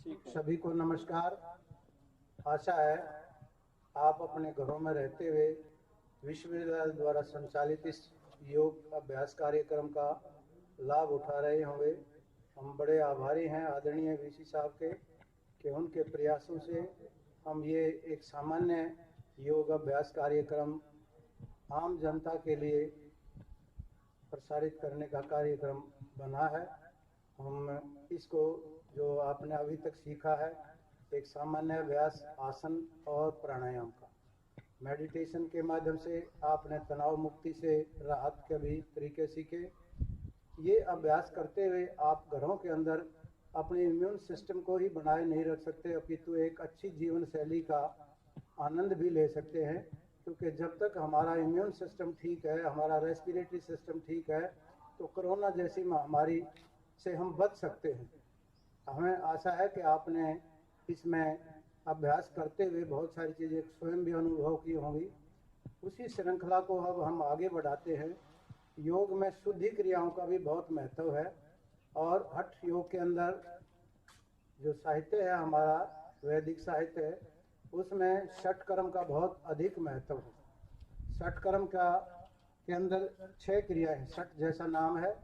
सभी को नमस्कार। आशा है आप अपने घरों में रहते हुए विश्वविद्यालय द्वारा संचालित इस योग अभ्यास कार्यक्रम का लाभ उठा रहे होंगे। हम बड़े आभारी हैं आदरणीय वीसी साहब के कि उनके प्रयासों से हम ये एक सामान्य योग अभ्यास कार्यक्रम आम जनता के लिए प्रसारित करने का कार्यक्रम बना है। हम इसको जो आपने अभी तक सीखा है एक सामान्य अभ्यास आसन और प्राणायाम का मेडिटेशन के माध्यम से आपने तनाव मुक्ति से राहत के भी तरीके सीखे। ये अभ्यास करते हुए आप घरों के अंदर अपने इम्यून सिस्टम को ही बनाए नहीं रख सकते अपितु एक अच्छी जीवन शैली का आनंद भी ले सकते हैं, क्योंकि जब तक हमारा इम्यून सिस्टम ठीक है, हमारा रेस्पिरेटरी सिस्टम ठीक है, तो कोरोना जैसी महामारी से हम बच सकते हैं। हमें आशा है कि आपने इसमें अभ्यास करते हुए बहुत सारी चीज़ें स्वयं भी अनुभव की होंगी। उसी श्रृंखला को अब हम आगे बढ़ाते हैं। योग में शुद्धि क्रियाओं का भी बहुत महत्व है और हठ योग के अंदर जो साहित्य है हमारा वैदिक साहित्य है उसमें षट कर्म का बहुत अधिक महत्व है। षट कर्म के अंदर 6 क्रियाएं हैं। षट जैसा नाम है,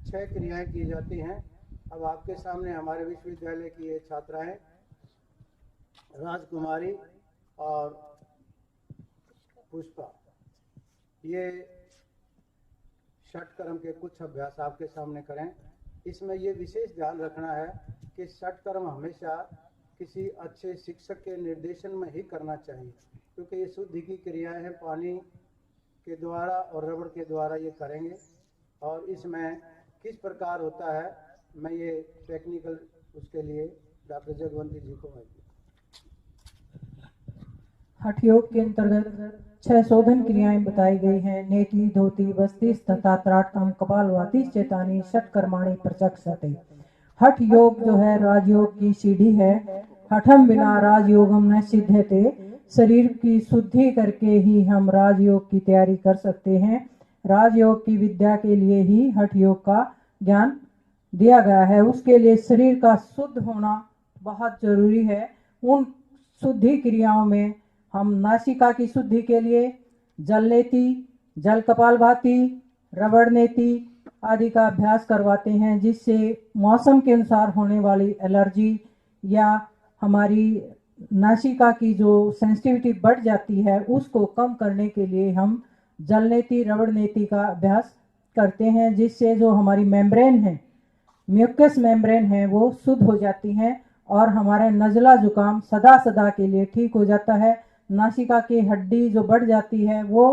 6 क्रियाएं की जाती हैं। अब आपके सामने हमारे विश्वविद्यालय की ये छात्राएं राजकुमारी और पुष्पा ये षट कर्म के कुछ अभ्यास आपके सामने करें। इसमें ये विशेष ध्यान रखना है कि षट कर्म हमेशा किसी अच्छे शिक्षक के निर्देशन में ही करना चाहिए, क्योंकि ये शुद्धि की क्रियाएं हैं। पानी के द्वारा और रबड़ के द्वारा ये करेंगे और इसमें किस प्रकार होता है मैं ये टेक्निकल उसके लिए डॉक्टर जगवंती जी को हठ योग के अंतर्गत 6 शोधन क्रियाएं बताई गई हैं। नेति, धोती, बस्ती तथा त्राटकम, कपालभाति, चेतानी, षट कर्माणि प्रचक्षते। हठ योग जो है राजयोग की सीढ़ी है। हठम बिना राजयोगम न सिद्ध्यते। शरीर की शुद्धि करके ही हम राजयोग की तैयारी कर सकते हैं। राजयोग की विद्या के लिए ही हठ योग का ज्ञान दिया गया है। उसके लिए शरीर का शुद्ध होना बहुत जरूरी है। उन शुद्धि क्रियाओं में हम नासिका की शुद्धि के लिए जल नेति, जल कपालभाति, रबड़ नेति आदि का अभ्यास करवाते हैं, जिससे मौसम के अनुसार होने वाली एलर्जी या हमारी नासिका की जो सेंसिटिविटी बढ़ जाती है उसको कम करने के लिए हम जल नेति, रबड़ नेति का अभ्यास करते हैं, जिससे जो हमारी मेम्ब्रेन है, म्यूकस मेम्ब्रेन है, वो शुद्ध हो जाती हैं और हमारा नज़ला जुकाम सदा के लिए ठीक हो जाता है। नासिका की हड्डी जो बढ़ जाती है वो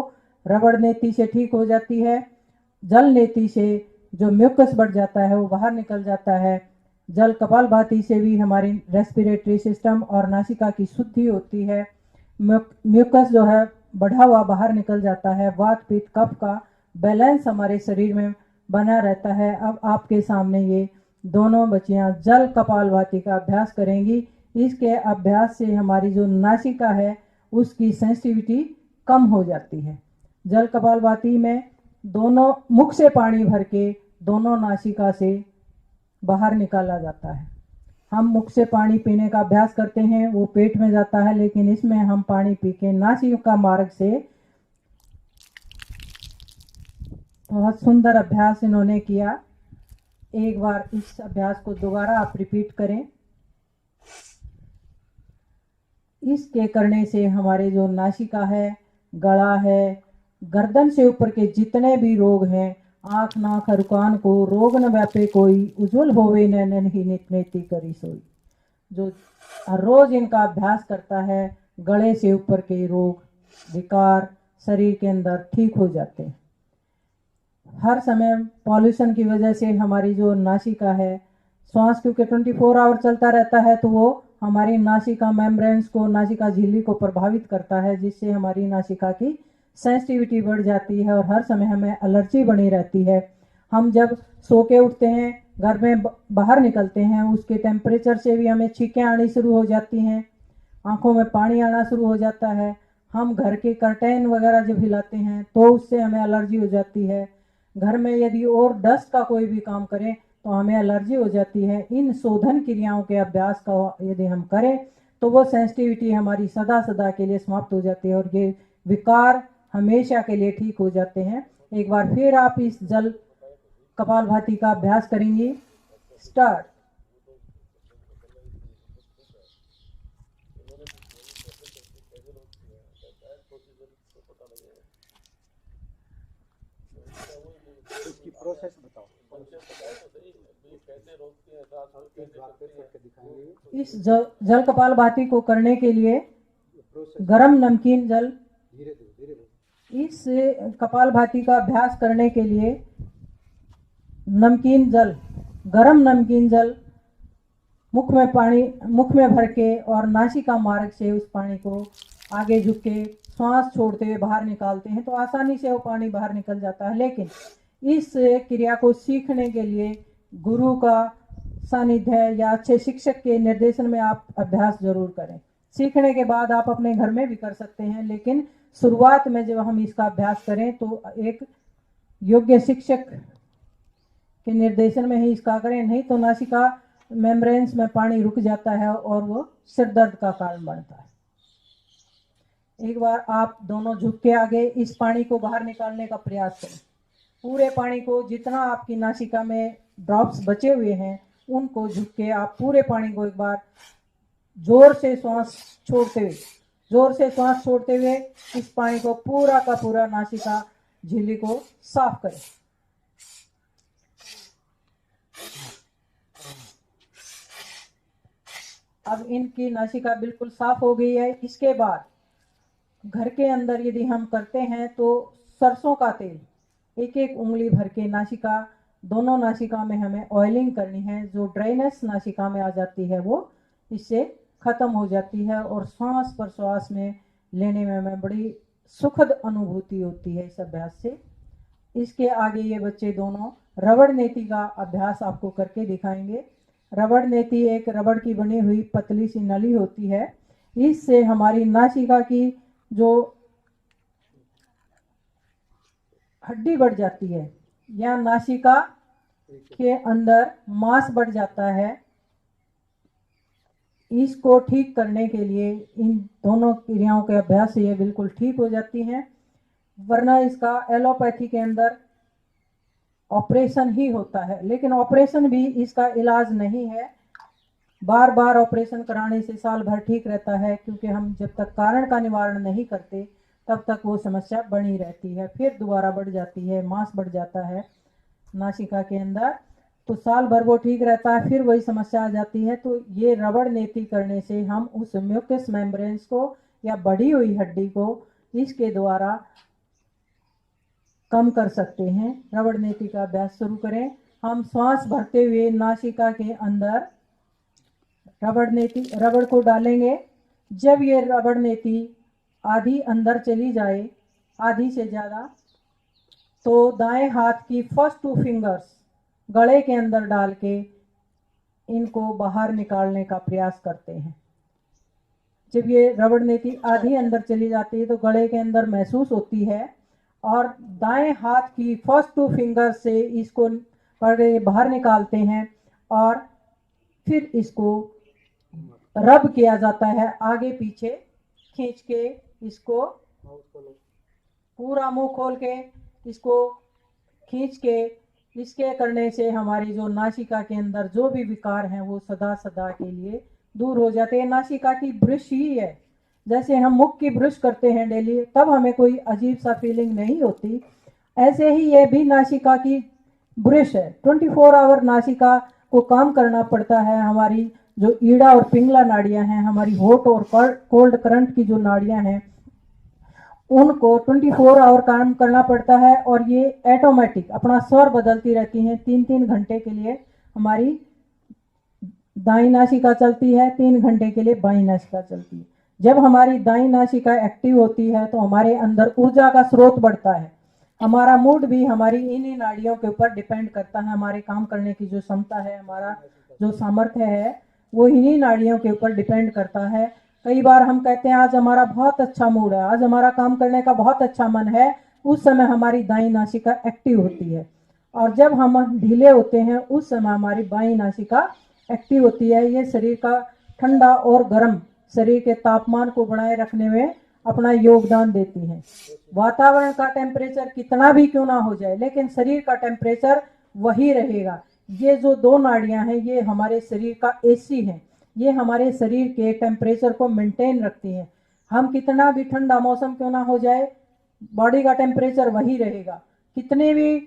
रबड़ नेति से ठीक हो जाती है। जल नेति से जो म्यूकस बढ़ जाता है वो बाहर निकल जाता है। जल कपालभाति से भी हमारी रेस्पिरेटरी सिस्टम और नासिका की शुद्धि होती है। म्यूकस जो है बढ़ा हुआ बाहर निकल जाता है। वात पित्त कफ का बैलेंस हमारे शरीर में बना रहता है। अब आपके सामने ये दोनों बच्चियां जल कपालभाति का अभ्यास करेंगी। इसके अभ्यास से हमारी जो नासिका है उसकी सेंसिटिविटी कम हो जाती है। जल कपालभाति में दोनों मुख से पानी भर के दोनों नासिका से बाहर निकाला जाता है। हम मुख से पानी पीने का अभ्यास करते हैं, वो पेट में जाता है, लेकिन इसमें हम पानी पी के नासिका मार्ग से बहुत सुंदर अभ्यास इन्होंने किया। एक बार इस अभ्यास को दोबारा आप रिपीट करें। इसके करने से हमारे जो नासिका है, गला है, गर्दन से ऊपर के जितने भी रोग हैं, आँख नाक हर कान को रोग न व्यापे कोई, उज्जवल होवे नैनन ही नित नेति करी सोई। जो रोज इनका अभ्यास करता है गले से ऊपर के रोग विकार शरीर के अंदर ठीक हो जाते हैं। हर समय पॉल्यूशन की वजह से हमारी जो नासिका है, श्वास क्योंकि 24 आवर चलता रहता है तो वो हमारी नासिका मेम्ब्रेन्स को, नासिका झिल्ली को प्रभावित करता है, जिससे हमारी नासिका की सेंसिटिविटी बढ़ जाती है और हर समय हमें एलर्जी बनी रहती है। हम जब सो के उठते हैं, घर में बाहर निकलते हैं, उसके टेम्परेचर से भी हमें छींकें आनी शुरू हो जाती हैं, आंखों में पानी आना शुरू हो जाता है। हम घर के कर्टेन वगैरह जब हिलाते हैं तो उससे हमें एलर्जी हो जाती है। घर में यदि और डस्ट का कोई भी काम करें तो हमें एलर्जी हो जाती है। इन शोधन क्रियाओं के अभ्यास का यदि हम करें तो वो सेंसिटिविटी हमारी सदा सदा के लिए समाप्त हो जाती है और ये विकार हमेशा के लिए ठीक हो जाते हैं। एक बार फिर आप इस जल कपालभाति का अभ्यास करेंगी। स्टार्ट। इसकी प्रोसेस बताओ। इस जल कपालभाति को करने के लिए गरम नमकीन जल, इस कपालभाति का अभ्यास करने के लिए नमकीन जल, गरम नमकीन जल मुख में भर के और नासिका मार्ग से उस पानी को आगे झुक के श्वास छोड़ते हुए बाहर निकालते हैं तो आसानी से वो पानी बाहर निकल जाता है। लेकिन इस क्रिया को सीखने के लिए गुरु का सानिध्य या अच्छे शिक्षक के निर्देशन में आप अभ्यास जरूर करें। सीखने के बाद आप अपने घर में भी कर सकते हैं, लेकिन शुरुआत में जब हम इसका अभ्यास करें तो एक योग्य शिक्षक के निर्देशन में ही इसका करें, नहीं तो नासिका मेम्ब्रेन्स में पानी रुक जाता है और वो सिर दर्द का कारण बनता है। एक बार आप दोनों झुक के आगे इस पानी को बाहर निकालने का प्रयास करें। पूरे पानी को, जितना आपकी नासिका में ड्रॉप्स बचे हुए हैं उनको झुक के आप पूरे पानी को एक बार जोर से श्वास छोड़ते हुए इस पानी को पूरा का पूरा नासिका झिल्ली को साफ करें। अब इनकी नासिका बिल्कुल साफ हो गई है। इसके बाद घर के अंदर यदि हम करते हैं तो सरसों का तेल एक एक उंगली भर के नासिका, दोनों नासिका में हमें ऑयलिंग करनी है। जो ड्राइनेस नासिका में आ जाती है वो इससे खत्म हो जाती है और श्वास प्रश्वास में लेने में हमें बड़ी सुखद अनुभूति होती है इस अभ्यास से। इसके आगे ये बच्चे दोनों रबड़ नेति का अभ्यास आपको करके दिखाएंगे। रबड़ नेति एक रबड़ की बनी हुई पतली सी नली होती है। इससे हमारी नासिका की जो हड्डी बढ़ जाती है या नासिका के अंदर मांस बढ़ जाता है, इसको ठीक करने के लिए इन दोनों क्रियाओं के अभ्यास से ये बिल्कुल ठीक हो जाती हैं। वरना इसका एलोपैथी के अंदर ऑपरेशन ही होता है, लेकिन ऑपरेशन भी इसका इलाज नहीं है। बार बार ऑपरेशन कराने से साल भर ठीक रहता है, क्योंकि हम जब तक कारण का निवारण नहीं करते तब तक वो समस्या बनी रहती है, फिर दोबारा बढ़ जाती है, मांस बढ़ जाता है नासिका के अंदर, तो साल भर वो ठीक रहता है, फिर वही समस्या आ जाती है। तो ये रबड़ नेति करने से हम उस म्यूकस मेम्ब्रेन्स को या बढ़ी हुई हड्डी को इसके द्वारा कम कर सकते हैं। रबड़ नेति का अभ्यास शुरू करें। हम श्वास भरते हुए नासिका के अंदर रबड़ को डालेंगे। जब ये रबड़ नेति आधी अंदर चली जाए, आधी से ज़्यादा, तो दाएं हाथ की फर्स्ट 2 फिंगर्स गले के अंदर डाल के इनको बाहर निकालने का प्रयास करते हैं। जब ये रबड़ नेति आधी अंदर चली जाती है तो गले के अंदर महसूस होती है और दाएं हाथ की फर्स्ट 2 फिंगर्स से इसको बाहर निकालते हैं और फिर इसको रब किया जाता है, आगे पीछे खींच के इसको पूरा मुंह खोल के इसको खींच के, इसके करने से हमारी जो नासिका के अंदर जो भी विकार हैं वो सदा सदा के लिए दूर हो जाते हैं। नासिका की ब्रश ही है, जैसे हम मुख की ब्रश करते हैं डेली, तब हमें कोई अजीब सा फीलिंग नहीं होती, ऐसे ही ये भी नासिका की ब्रश है। 24 आवर नासिका को काम करना पड़ता है। हमारी जो ईड़ा और पिंगला नाड़ियां हैं, हमारी हॉट और कोल्ड करंट की जो नाड़ियां हैं, उनको 24 आवर काम करना पड़ता है और ये ऑटोमेटिक अपना स्वर बदलती रहती हैं। 3-3 घंटे के लिए हमारी दाईं नासिका चलती है, 3 घंटे के लिए बाईं नासिका चलती है। जब हमारी दाईं नासिका एक्टिव होती है तो हमारे अंदर ऊर्जा का स्रोत बढ़ता है। हमारा मूड भी हमारी इन्हीं नाड़ियों के ऊपर डिपेंड करता है। हमारे काम करने की जो क्षमता है, हमारा जो सामर्थ्य है, वो इन्हीं नाड़ियों के ऊपर डिपेंड करता है। कई बार हम कहते हैं आज हमारा बहुत अच्छा मूड है, आज हमारा काम करने का बहुत अच्छा मन है, उस समय हमारी दाईं नासिका एक्टिव होती है। और जब हम ढीले होते हैं उस समय हमारी बाईं नासिका एक्टिव होती है। ये शरीर का ठंडा और गर्म शरीर के तापमान को बनाए रखने में अपना योगदान देती है। वातावरण का टेम्परेचर कितना भी क्यों ना हो जाए, लेकिन शरीर का टेम्परेचर वही रहेगा। ये जो दो नाड़ियां हैं ये हमारे शरीर का एसी है, ये हमारे शरीर के टेम्परेचर को मेंटेन रखती हैं। हम कितना भी ठंडा मौसम क्यों ना हो जाए, बॉडी का टेम्परेचर वही रहेगा। कितने भी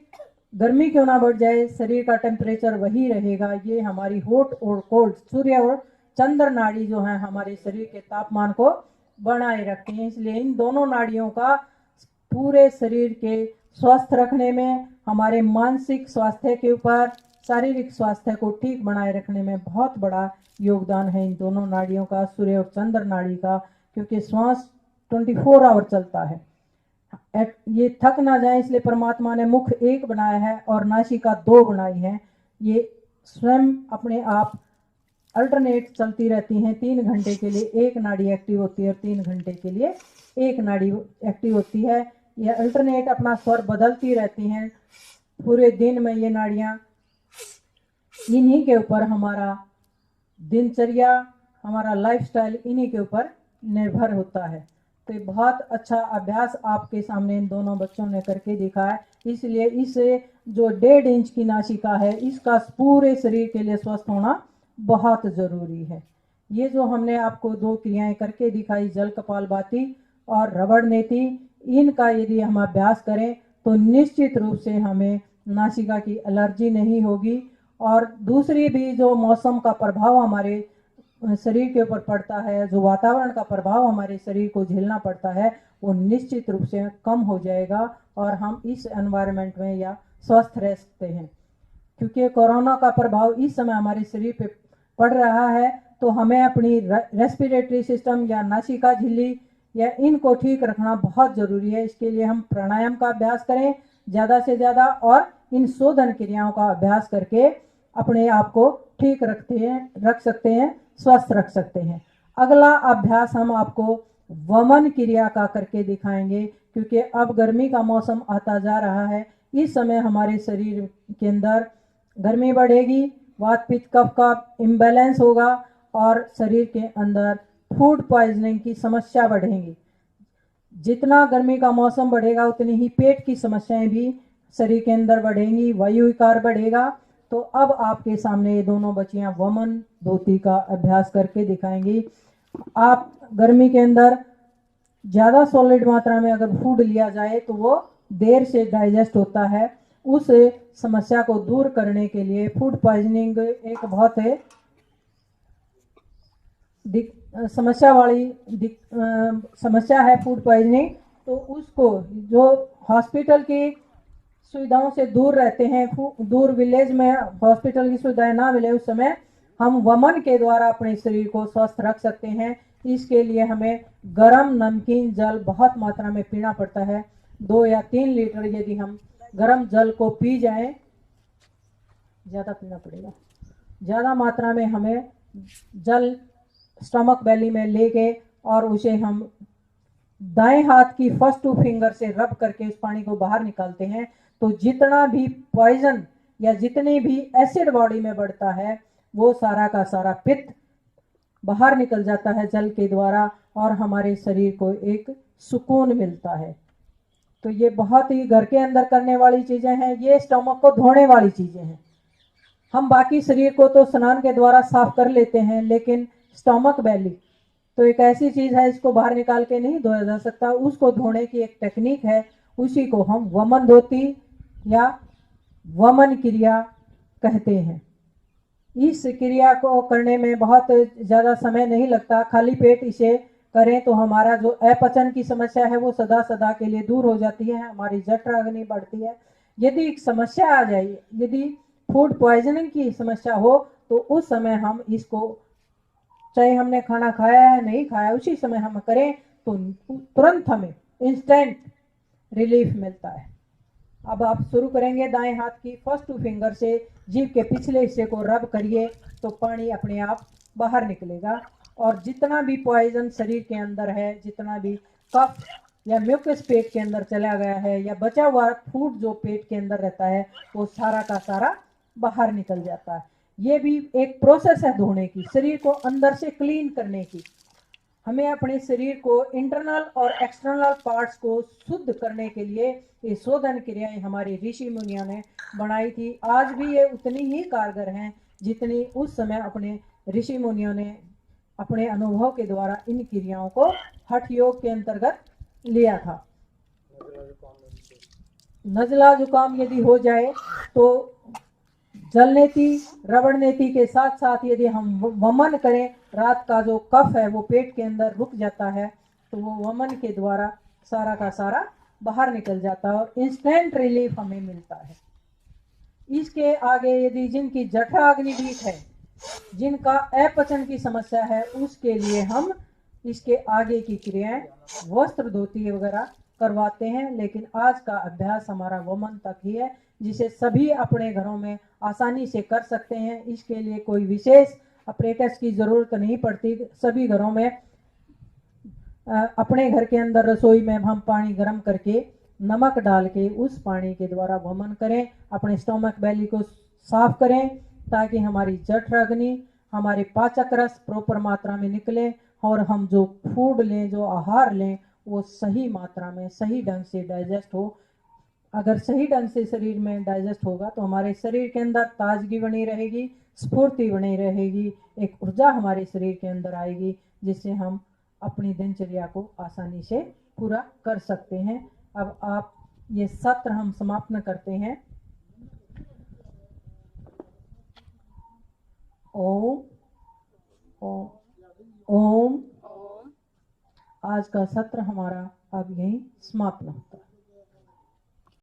गर्मी क्यों ना बढ़ जाए, शरीर का टेम्परेचर वही रहेगा। ये हमारी हॉट और कोल्ड, सूर्य और चंद्र नाड़ी जो है हमारे शरीर के तापमान को बनाए रखती हैं। इसलिए इन दोनों नाड़ियों का पूरे शरीर के स्वस्थ रखने में, हमारे मानसिक स्वास्थ्य के ऊपर, शारीरिक स्वास्थ्य को ठीक बनाए रखने में बहुत बड़ा योगदान है इन दोनों नाड़ियों का, सूर्य और चंद्र नाड़ी का। क्योंकि श्वास 24 आवर चलता है, ये थक ना जाए इसलिए परमात्मा ने मुख एक बनाया है और नासिका 2 बनाई है। ये स्वयं अपने आप अल्टरनेट चलती रहती हैं। 3 घंटे के लिए एक नाड़ी एक्टिव होती है और 3 घंटे के लिए एक नाड़ी एक्टिव होती है। ये अल्टरनेट अपना स्वर बदलती रहती हैं पूरे दिन में। ये नाड़ियाँ, इन्हीं के ऊपर हमारा दिनचर्या, हमारा लाइफस्टाइल इन्हीं के ऊपर निर्भर होता है। तो ये बहुत अच्छा अभ्यास आपके सामने इन दोनों बच्चों ने करके दिखा है। इसलिए इसे जो 1.5 इंच की नासिका है इसका पूरे शरीर के लिए स्वस्थ होना बहुत ज़रूरी है। ये जो हमने आपको 2 क्रियाएं करके दिखाई, जल कपालभाति और रबड़ नेति, इनका यदि हम अभ्यास करें तो निश्चित रूप से हमें नासिका की एलर्जी नहीं होगी। और दूसरी भी जो मौसम का प्रभाव हमारे शरीर के ऊपर पड़ता है, जो वातावरण का प्रभाव हमारे शरीर को झेलना पड़ता है, वो निश्चित रूप से कम हो जाएगा और हम इस एनवायरनमेंट में या स्वस्थ रह सकते हैं। क्योंकि कोरोना का प्रभाव इस समय हमारे शरीर पे पड़ रहा है, तो हमें अपनी रेस्पिरेटरी सिस्टम या नासिका झिल्ली या इनको ठीक रखना बहुत ज़रूरी है। इसके लिए हम प्राणायाम का अभ्यास करें ज़्यादा से ज़्यादा और इन शोधन क्रियाओं का अभ्यास करके अपने आप को ठीक रख सकते हैं, स्वस्थ रख सकते हैं। अगला अभ्यास हम आपको वमन क्रिया का करके दिखाएंगे। क्योंकि अब गर्मी का मौसम आता जा रहा है, इस समय हमारे शरीर के अंदर गर्मी बढ़ेगी, वात पित्त कफ का इम्बैलेंस होगा और शरीर के अंदर फूड पॉइजनिंग की समस्या बढ़ेगी। जितना गर्मी का मौसम बढ़ेगा उतनी ही पेट की समस्याएं भी शरीर के अंदर बढ़ेंगी, वायु विकार बढ़ेगा। तो अब आपके सामने ये दोनों बच्चियां वमन धोती का अभ्यास करके दिखाएंगी। आप गर्मी के अंदर ज़्यादा सॉलिड मात्रा में अगर फूड लिया जाए तो वो देर से डाइजेस्ट होता है। उस समस्या को दूर करने के लिए, फूड पॉइजनिंग एक बहुत समस्या है फूड पॉइजनिंग, तो उसको जो हॉस्पिटल की सुविधाओं से दूर रहते हैं, दूर विलेज में हॉस्पिटल की सुविधाएं ना मिले, उस समय हम वमन के द्वारा अपने शरीर को स्वस्थ रख सकते हैं। इसके लिए हमें गर्म नमकीन जल बहुत मात्रा में पीना पड़ता है। 2 या 3 लीटर यदि हम गर्म जल को पी जाएं, ज़्यादा पीना पड़ेगा, ज़्यादा मात्रा में हमें जल स्टमक बैली में लेके और उसे हम दाएं हाथ की फर्स्ट 2 फिंगर से रब करके उस पानी को बाहर निकालते हैं, तो जितना भी पॉइजन या जितने भी एसिड बॉडी में बढ़ता है वो सारा का सारा पित्त बाहर निकल जाता है जल के द्वारा और हमारे शरीर को एक सुकून मिलता है। तो ये बहुत ही घर के अंदर करने वाली चीज़ें हैं, ये स्टमक को धोने वाली चीज़ें हैं। हम बाकी शरीर को तो स्नान के द्वारा साफ कर लेते हैं, लेकिन स्टमक बैली तो एक ऐसी चीज़ है, इसको बाहर निकाल के नहीं धोया जा सकता। उसको धोने की एक टेक्निक है, उसी को हम वमन धोती या वमन क्रिया कहते हैं। इस क्रिया को करने में बहुत ज़्यादा समय नहीं लगता, खाली पेट इसे करें तो हमारा जो अपचन की समस्या है वो सदा सदा के लिए दूर हो जाती है, हमारी जठराग्नि बढ़ती है। यदि समस्या आ जाए, यदि फूड पॉइजनिंग की समस्या हो, तो उस समय हम इसको, चाहे हमने खाना खाया है नहीं खाया, उसी समय हम करें तो तुरंत हमें इंस्टेंट रिलीफ मिलता है। अब आप शुरू करेंगे दाएं हाथ की फर्स्ट 2 फिंगर से जीभ के पिछले हिस्से को रब करिए तो पानी अपने आप बाहर निकलेगा और जितना भी पॉइजन शरीर के अंदर है, जितना भी कफ या म्यूकस पेट के अंदर चला गया है या बचा हुआ फूड जो पेट के अंदर रहता है वो सारा का सारा बाहर निकल जाता है। ये भी एक प्रोसेस है धोने की, शरीर को अंदर से क्लीन करने की। हमें अपने शरीर को इंटरनल और एक्सटर्नल पार्ट्स को शुद्ध करने के लिए ये शोधन क्रियाएं हमारे ऋषि मुनियों ने बनाई थी। आज भी ये उतनी ही कारगर हैं जितनी उस समय अपने ऋषि मुनियों ने अपने अनुभव के द्वारा इन क्रियाओं को हठ योग के अंतर्गत लिया था। नजला जुकाम यदि हो जाए तो जलनेती रबड़ नेती के साथ साथ यदि हम वमन करें, रात का जो कफ है वो पेट के अंदर रुक जाता है तो वो वमन के द्वारा सारा का सारा बाहर निकल जाता है और इंस्टेंट रिलीफ हमें मिलता है। इसके आगे यदि जिनकी जठराग्निपीठ है, जिनका अपचन की समस्या है, उसके लिए हम इसके आगे की क्रियाएं वस्त्र धोती वगैरह करवाते हैं। लेकिन आज का अभ्यास हमारा वमन तक ही है, जिसे सभी अपने घरों में आसानी से कर सकते हैं। इसके लिए कोई विशेष अपरेटस की जरूरत नहीं पड़ती। सभी घरों में अपने घर के अंदर रसोई में हम पानी गर्म करके नमक डाल के उस पानी के द्वारा वमन करें, अपने स्टोमक बैली को साफ करें ताकि हमारी जठराग्नि, हमारे पाचक रस प्रॉपर मात्रा में निकले और हम जो फूड लें, जो आहार लें, वो सही मात्रा में सही ढंग से डाइजेस्ट हो। अगर सही ढंग से शरीर में डाइजेस्ट होगा तो हमारे शरीर के अंदर ताजगी बनी रहेगी, स्फूर्ति बनी रहेगी, एक ऊर्जा हमारे शरीर के अंदर आएगी जिससे हम अपनी दिनचर्या को आसानी से पूरा कर सकते हैं। अब आप ये सत्र हम समाप्त करते हैं। ओम ओम ओम। आज का सत्र हमारा अब यहीं समाप्त होता है।